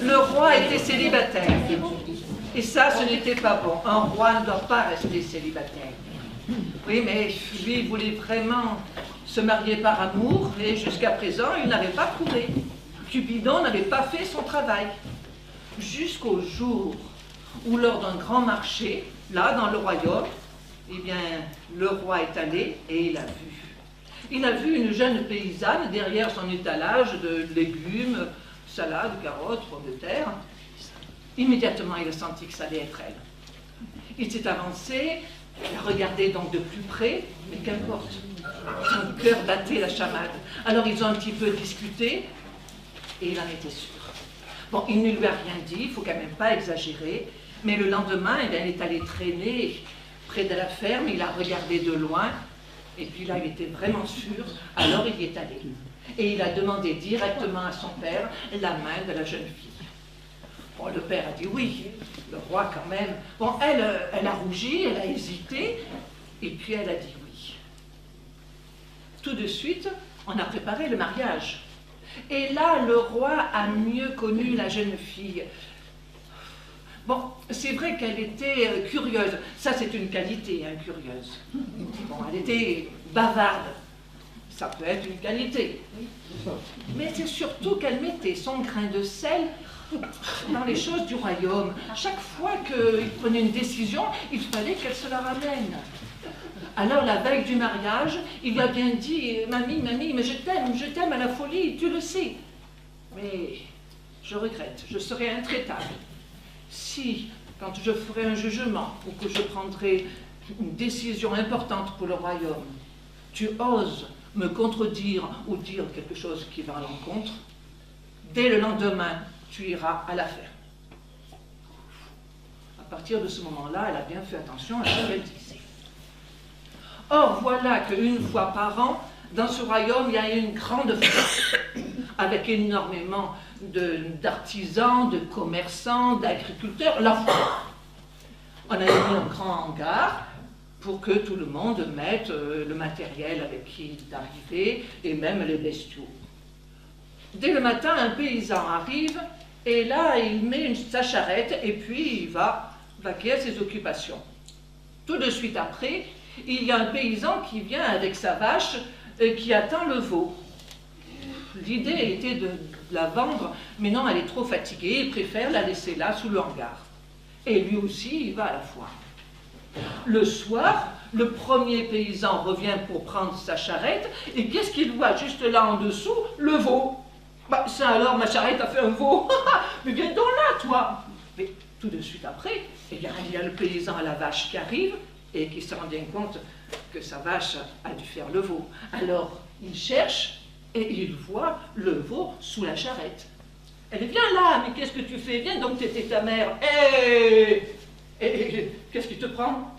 Le roi était célibataire. Et ça, ce n'était pas bon. Un roi ne doit pas rester célibataire. Oui, mais lui, il voulait vraiment se marier par amour, et jusqu'à présent, il n'avait pas trouvé. Cupidon n'avait pas fait son travail. Jusqu'au jour où, lors d'un grand marché, là, dans le royaume, eh bien, le roi est allé et il a vu. Il a vu une jeune paysanne derrière son étalage de légumes, salades, carottes, pommes de terre. Immédiatement, il a senti que ça allait être elle. Il s'est avancé, il a regardé donc de plus près, mais qu'importe. Son cœur battait la chamade. Alors ils ont un petit peu discuté, et il en était sûr. Bon, il ne lui a rien dit, il ne faut quand même pas exagérer, mais le lendemain, eh bien, il est allé traîner près de la ferme, il a regardé de loin, et puis là, il était vraiment sûr, alors il y est allé. Et il a demandé directement à son père la main de la jeune fille. Bon, le père a dit oui, le roi quand même. Bon, elle a rougi, elle a hésité, et puis elle a dit oui. Tout de suite, on a préparé le mariage. Et là, le roi a mieux connu la jeune fille. Bon, c'est vrai qu'elle était curieuse. Ça, c'est une qualité, hein, curieuse. Bon, elle était bavarde. Ça peut être une qualité. Mais c'est surtout qu'elle mettait son grain de sel dans les choses du royaume. Chaque fois qu'il prenait une décision, il fallait qu'elle se la ramène. Alors, la veille du mariage, il lui a bien dit « Mamie, mais je t'aime à la folie, tu le sais. Mais je regrette, je serai intraitable. Si, quand je ferai un jugement ou que je prendrai une décision importante pour le royaume, tu oses me contredire ou dire quelque chose qui va à l'encontre, dès le lendemain, tu iras à la ferme. » À partir de ce moment-là, elle a bien fait attention à ce qu'elle disait. Or, voilà qu'une fois par an, dans ce royaume, il y a une grande fête, avec énormément d'artisans, de commerçants, d'agriculteurs, la foire. On a mis un grand hangar pour que tout le monde mette le matériel avec qui il est arrivé, et même les bestiaux. Dès le matin, un paysan arrive, et là, il met sa charrette, et puis il va vaquer à ses occupations. Tout de suite après, il y a un paysan qui vient avec sa vache et qui attend le veau. L'idée était de la vendre, mais non, elle est trop fatiguée, il préfère la laisser là, sous le hangar. Et lui aussi, il va à la foire. Le soir, le premier paysan revient pour prendre sa charrette, et qu'est-ce qu'il voit juste là en dessous? Le veau. Bah, ça alors, ma charrette a fait un veau. Mais viens donc là, toi. Mais tout de suite après, eh bien, il y a le paysan à la vache qui arrive, et qui se rend bien compte que sa vache a dû faire le veau. Alors, il cherche, et il voit le veau sous la charrette. Elle dit, viens là, mais qu'est-ce que tu fais? Viens donc t'étais ta mère. Qu'est-ce qui te prend?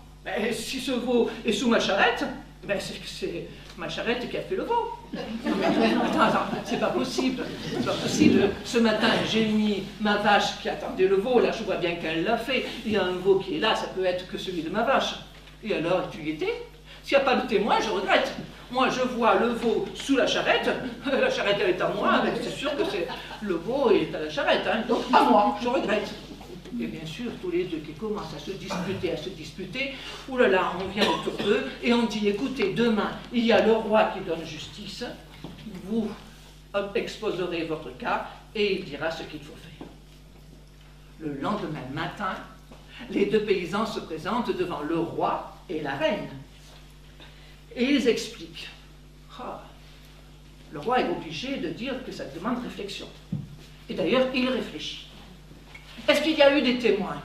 Si ce veau est sous ma charrette, c'est ma charrette qui a fait le veau. Attends, c'est pas possible. C'est pas possible. Ce matin, j'ai mis ma vache qui attendait le veau. Là, je vois bien qu'elle l'a fait. Il y a un veau qui est là, ça peut être que celui de ma vache. Et alors, tu y étais? S'il n'y a pas de témoin, je regrette. Moi, je vois le veau sous la charrette elle est à moi, c'est sûr que le veau est à la charrette, hein, donc à moi, je regrette. Et bien sûr, tous les deux qui commencent à se disputer, oulala, on vient autour d'eux, et on dit, écoutez, demain, il y a le roi qui donne justice, vous exposerez votre cas, et il dira ce qu'il faut faire. Le lendemain matin, les deux paysans se présentent devant le roi et la reine. Et ils expliquent. Le roi est obligé de dire que ça demande réflexion. Et d'ailleurs, il réfléchit. Est-ce qu'il y a eu des témoins?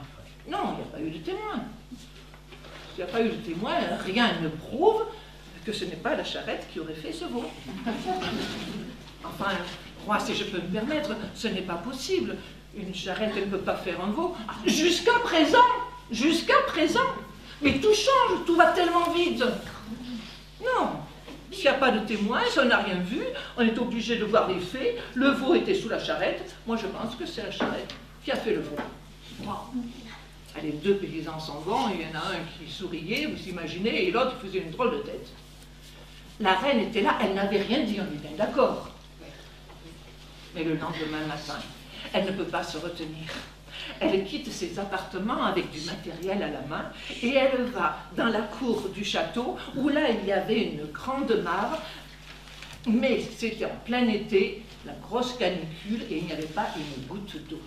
Non, il n'y a pas eu de témoins. S'il n'y a pas eu de témoins, rien ne prouve que ce n'est pas la charrette qui aurait fait ce veau. Enfin, roi, si je peux me permettre, ce n'est pas possible. Une charrette, elle ne peut pas faire un veau. Jusqu'à présent. Mais tout change, tout va tellement vite. Non, s'il n'y a pas de témoins, si on n'a rien vu, on est obligé de voir les faits. Le veau était sous la charrette. Moi, je pense que c'est la charrette qui a fait le veau. Wow. Les deux paysans s'en vont, il y en a un qui souriait, vous imaginez, et l'autre faisait une drôle de tête. La reine était là, elle n'avait rien dit, on est bien d'accord. Mais le lendemain matin, Elle ne peut pas se retenir. Elle quitte ses appartements avec du matériel à la main et elle va dans la cour du château où là il y avait une grande mare, mais c'était en plein été, la grosse canicule et il n'y avait pas une goutte d'eau.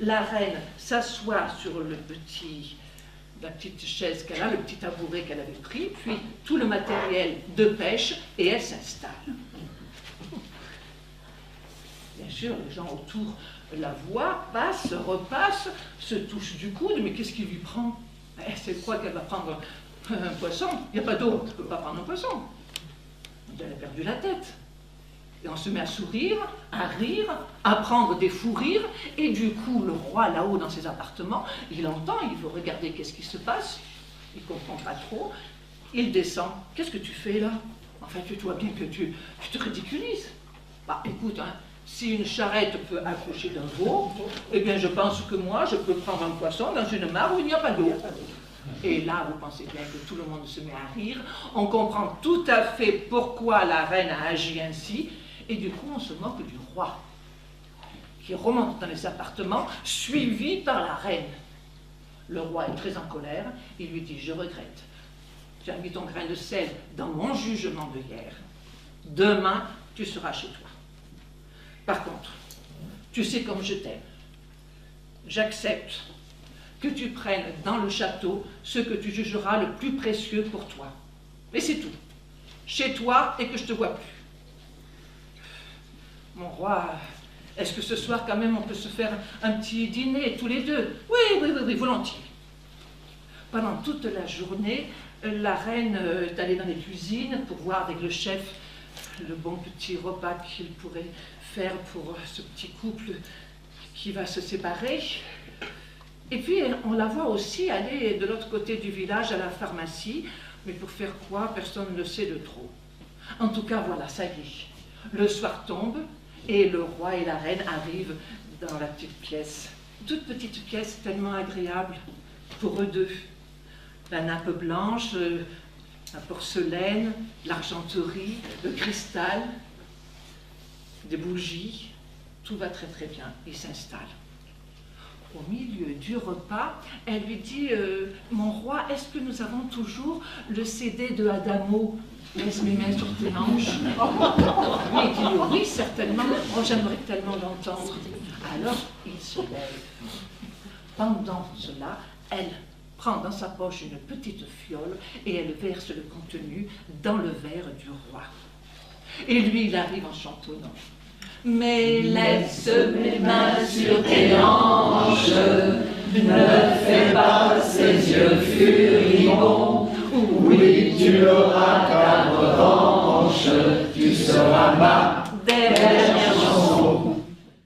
La reine s'assoit sur la petite chaise qu'elle a, le petit tabouret qu'elle avait pris, puis tout le matériel de pêche et elle s'installe. Bien sûr, les gens autour la voient, passent, repassent, se touchent du coude, mais qu'est-ce qui lui prend? C'est quoi qu'elle va prendre un poisson? Il n'y a pas d'eau, elle ne peut pas prendre un poisson. Elle a perdu la tête. Et on se met à sourire, à rire, à prendre des fous rires, et du coup, le roi, là-haut, dans ses appartements, il entend, il veut regarder qu'est-ce qui se passe, il ne comprend pas trop, il descend. Qu'est-ce que tu fais là? Enfin, tu vois bien que tu te ridiculises. Bah, écoute, hein, si une charrette peut accoucher d'un veau, eh bien, je pense que moi, je peux prendre un poisson dans une mare où il n'y a pas d'eau. Et là, vous pensez bien que tout le monde se met à rire, on comprend tout à fait pourquoi la reine a agi ainsi, et du coup, on se moque du roi, qui remonte dans les appartements, suivi par la reine. Le roi est très en colère, il lui dit « Je regrette, tu as mis ton grain de sel dans mon jugement de hier, demain, tu seras chez toi. Par contre, tu sais comme je t'aime, j'accepte que tu prennes dans le château ce que tu jugeras le plus précieux pour toi. Et c'est tout, chez toi et que je te vois plus. » Mon roi, est-ce que ce soir, quand même, on peut se faire un petit dîner, tous les deux? Oui, volontiers. Pendant toute la journée, la reine est allée dans les cuisines pour voir avec le chef le bon petit repas qu'il pourrait faire pour ce petit couple qui va se séparer. Et puis, on la voit aussi aller de l'autre côté du village à la pharmacie, mais pour faire quoi, personne ne sait de trop. En tout cas, voilà, ça y est. Le soir tombe, et le roi et la reine arrivent dans la petite pièce. Toute petite pièce tellement agréable pour eux deux. La nappe blanche, la porcelaine, l'argenterie, le cristal, des bougies, tout va très très bien. Ils s'installent. Au milieu du repas, elle lui dit « Mon roi, est-ce que nous avons toujours le CD de Adamo ? Laisse mes mains sur tes hanches. » Lui, il dit « Oui, certainement. Oh, j'aimerais tellement l'entendre. » Alors, il se lève. Pendant cela, elle prend dans sa poche une petite fiole et elle verse le contenu dans le verre du roi. Et lui, il arrive en chantonnant. Mais laisse mes mains sur tes hanches, ne fais pas ces yeux furibonds. Oui, tu auras 4 branches, tu seras ma dernière